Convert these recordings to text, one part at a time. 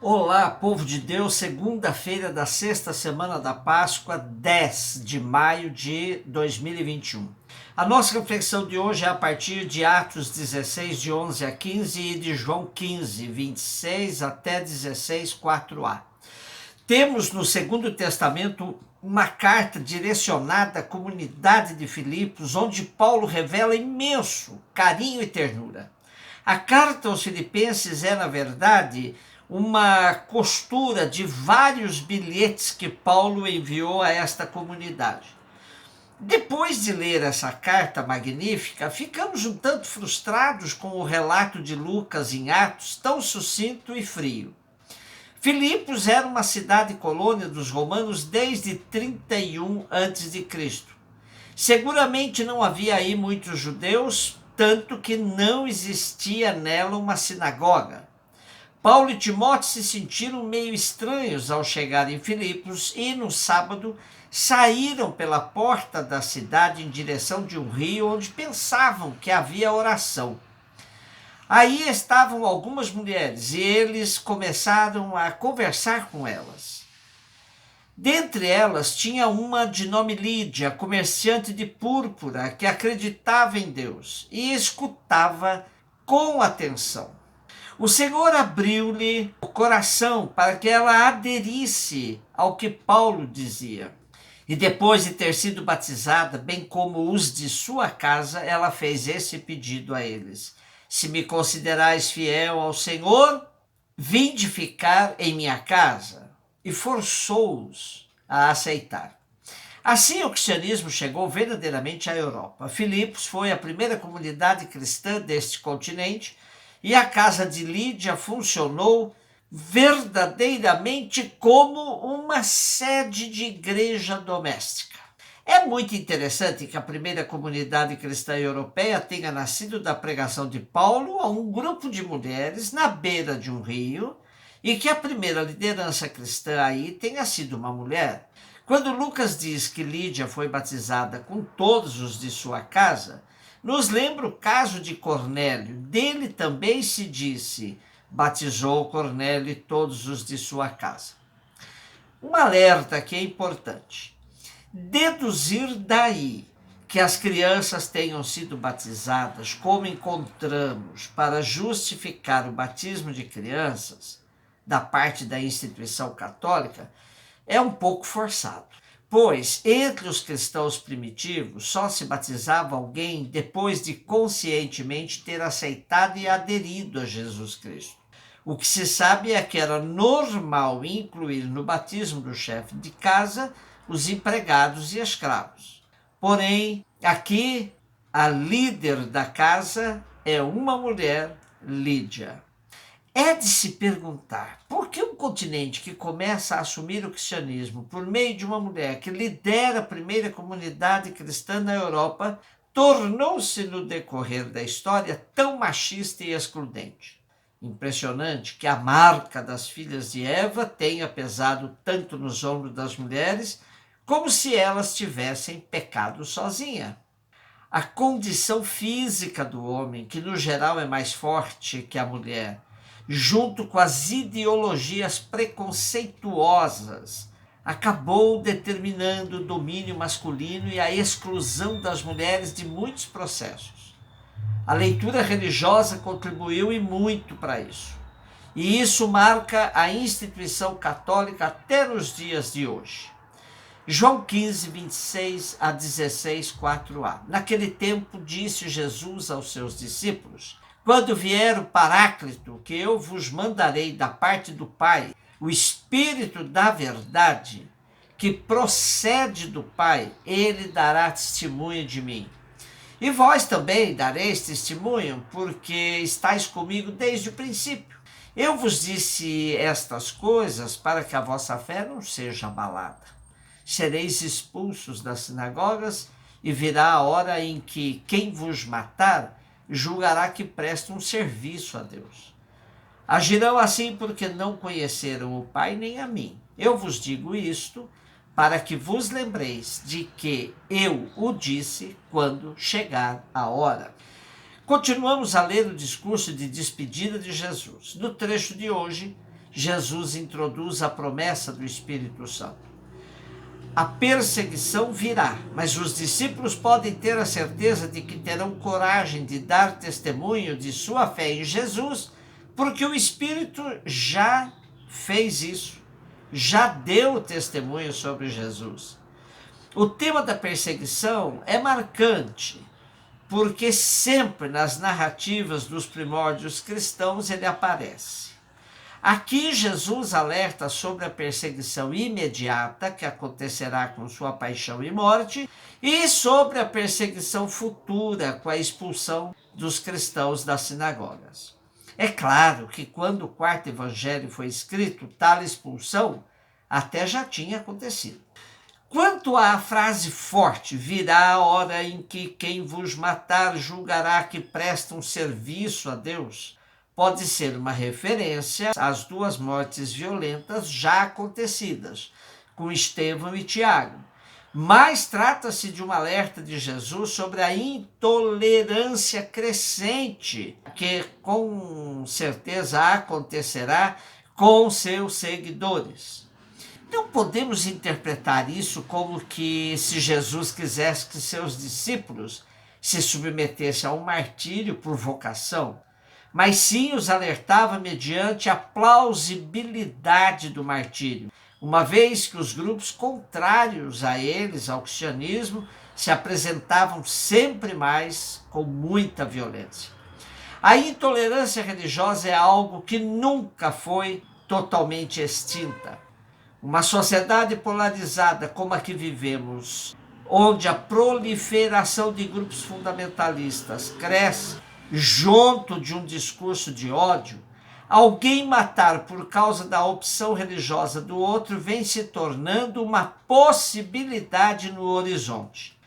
Olá, povo de Deus, segunda-feira da sexta semana da Páscoa, 10 de maio de 2021. A nossa reflexão de hoje é a partir de Atos 16, de 11 a 15 e de João 15, 26 até 16, 4a. Temos no Segundo Testamento uma carta direcionada à comunidade de Filipos, onde Paulo revela imenso carinho e ternura. A carta aos Filipenses é, na verdade, uma costura de vários bilhetes que Paulo enviou a esta comunidade. Depois de ler essa carta magnífica, ficamos um tanto frustrados com o relato de Lucas em Atos, tão sucinto e frio. Filipos era uma cidade colônia dos romanos desde 31 a.C. Seguramente não havia aí muitos judeus, tanto que não existia nela uma sinagoga. Paulo e Timóteo se sentiram meio estranhos ao chegar em Filipos e, no sábado, saíram pela porta da cidade em direção de um rio onde pensavam que havia oração. Aí estavam algumas mulheres e eles começaram a conversar com elas. Dentre elas tinha uma de nome Lídia, comerciante de púrpura, que acreditava em Deus e escutava com atenção. O Senhor abriu-lhe o coração para que ela aderisse ao que Paulo dizia. E depois de ter sido batizada, bem como os de sua casa, ela fez esse pedido a eles: se me considerais fiel ao Senhor, vinde ficar em minha casa. E forçou-os a aceitar. Assim o cristianismo chegou verdadeiramente à Europa. Filipos foi a primeira comunidade cristã deste continente e a casa de Lídia funcionou verdadeiramente como uma sede de igreja doméstica. É muito interessante que a primeira comunidade cristã europeia tenha nascido da pregação de Paulo a um grupo de mulheres na beira de um rio e que a primeira liderança cristã aí tenha sido uma mulher. Quando Lucas diz que Lídia foi batizada com todos os de sua casa, nos lembra o caso de Cornélio. Dele também se disse: batizou Cornélio e todos os de sua casa. Um alerta que é importante. Deduzir daí que as crianças tenham sido batizadas, como encontramos para justificar o batismo de crianças, da parte da instituição católica, é um pouco forçado. Pois, entre os cristãos primitivos, só se batizava alguém depois de conscientemente ter aceitado e aderido a Jesus Cristo. O que se sabe é que era normal incluir no batismo do chefe de casa os empregados e escravos. Porém, aqui, a líder da casa é uma mulher, Lídia. É de se perguntar por que um continente que começa a assumir o cristianismo por meio de uma mulher que lidera a primeira comunidade cristã na Europa tornou-se no decorrer da história tão machista e excludente. Impressionante que a marca das filhas de Eva tenha pesado tanto nos ombros das mulheres como se elas tivessem pecado sozinha. A condição física do homem, que no geral é mais forte que a mulher, junto com as ideologias preconceituosas, acabou determinando o domínio masculino e a exclusão das mulheres de muitos processos. A leitura religiosa contribuiu e muito para isso. E isso marca a instituição católica até nos dias de hoje. João 15, 26 a 16, 4a. Naquele tempo disse Jesus aos seus discípulos: quando vier o Paráclito, que eu vos mandarei da parte do Pai, o Espírito da verdade, que procede do Pai, ele dará testemunho de mim. E vós também dareis testemunho, porque estáis comigo desde o princípio. Eu vos disse estas coisas para que a vossa fé não seja abalada. Sereis expulsos das sinagogas e virá a hora em que quem vos matar julgará que presta um serviço a Deus. Agirão assim porque não conheceram o Pai nem a mim. Eu vos digo isto para que vos lembreis de que eu o disse quando chegar a hora. Continuamos a ler o discurso de despedida de Jesus. No trecho de hoje, Jesus introduz a promessa do Espírito Santo. A perseguição virá, mas os discípulos podem ter a certeza de que terão coragem de dar testemunho de sua fé em Jesus, porque o Espírito já fez isso, já deu testemunho sobre Jesus. O tema da perseguição é marcante, porque sempre nas narrativas dos primórdios cristãos ele aparece. Aqui Jesus alerta sobre a perseguição imediata que acontecerá com sua paixão e morte e sobre a perseguição futura com a expulsão dos cristãos das sinagogas. É claro que quando o quarto evangelho foi escrito, tal expulsão até já tinha acontecido. Quanto à frase forte, virá a hora em que quem vos matar julgará que prestam serviço a Deus, pode ser uma referência às duas mortes violentas já acontecidas, com Estevão e Tiago. Mas trata-se de um alerta de Jesus sobre a intolerância crescente, que com certeza acontecerá com seus seguidores. Não podemos interpretar isso como que se Jesus quisesse que seus discípulos se submetessem a um martírio por vocação, mas sim os alertava mediante a plausibilidade do martírio, uma vez que os grupos contrários a eles, ao cristianismo, se apresentavam sempre mais com muita violência. A intolerância religiosa é algo que nunca foi totalmente extinta. Uma sociedade polarizada como a que vivemos, onde a proliferação de grupos fundamentalistas cresce junto de um discurso de ódio, alguém matar por causa da opção religiosa do outro vem se tornando uma possibilidade no horizonte.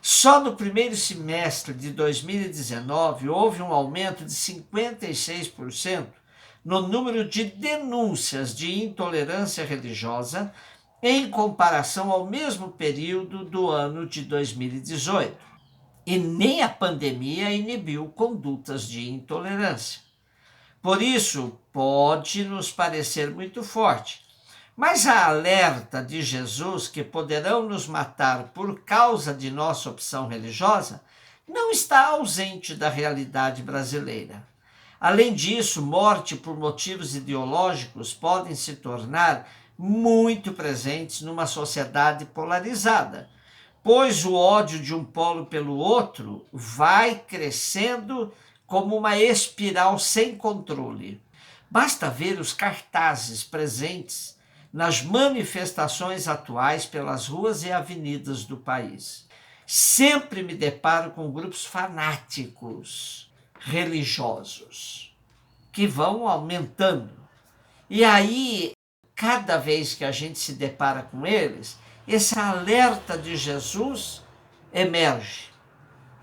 Só no primeiro semestre de 2019 houve um aumento de 56% no número de denúncias de intolerância religiosa em comparação ao mesmo período do ano de 2018. E nem a pandemia inibiu condutas de intolerância. Por isso, pode nos parecer muito forte, mas a alerta de Jesus que poderão nos matar por causa de nossa opção religiosa não está ausente da realidade brasileira. Além disso, morte por motivos ideológicos podem se tornar muito presentes numa sociedade polarizada, pois o ódio de um polo pelo outro vai crescendo como uma espiral sem controle. Basta ver os cartazes presentes nas manifestações atuais pelas ruas e avenidas do país. Sempre me deparo com grupos fanáticos religiosos que vão aumentando. E aí, cada vez que a gente se depara com eles, esse alerta de Jesus emerge.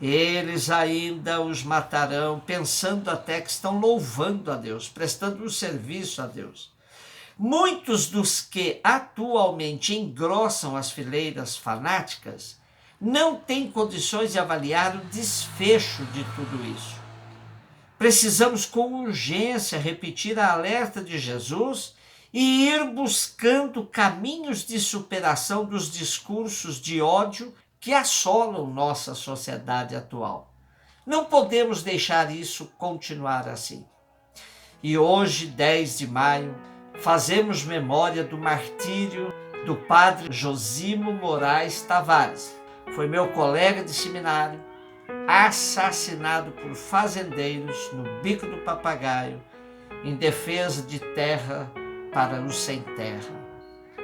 Eles ainda os matarão, pensando até que estão louvando a Deus, prestando um serviço a Deus. Muitos dos que atualmente engrossam as fileiras fanáticas não têm condições de avaliar o desfecho de tudo isso. Precisamos com urgência repetir a alerta de Jesus e ir buscando caminhos de superação dos discursos de ódio que assolam nossa sociedade atual. Não podemos deixar isso continuar assim. E hoje, 10 de maio, fazemos memória do martírio do padre Josimo Moraes Tavares. Foi meu colega de seminário, assassinado por fazendeiros no Bico do Papagaio, em defesa de terra para os sem terra.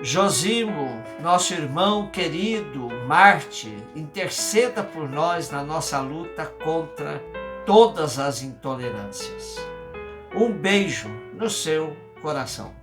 Josimo, nosso irmão querido, Marte, interceda por nós na nossa luta contra todas as intolerâncias. Um beijo no seu coração.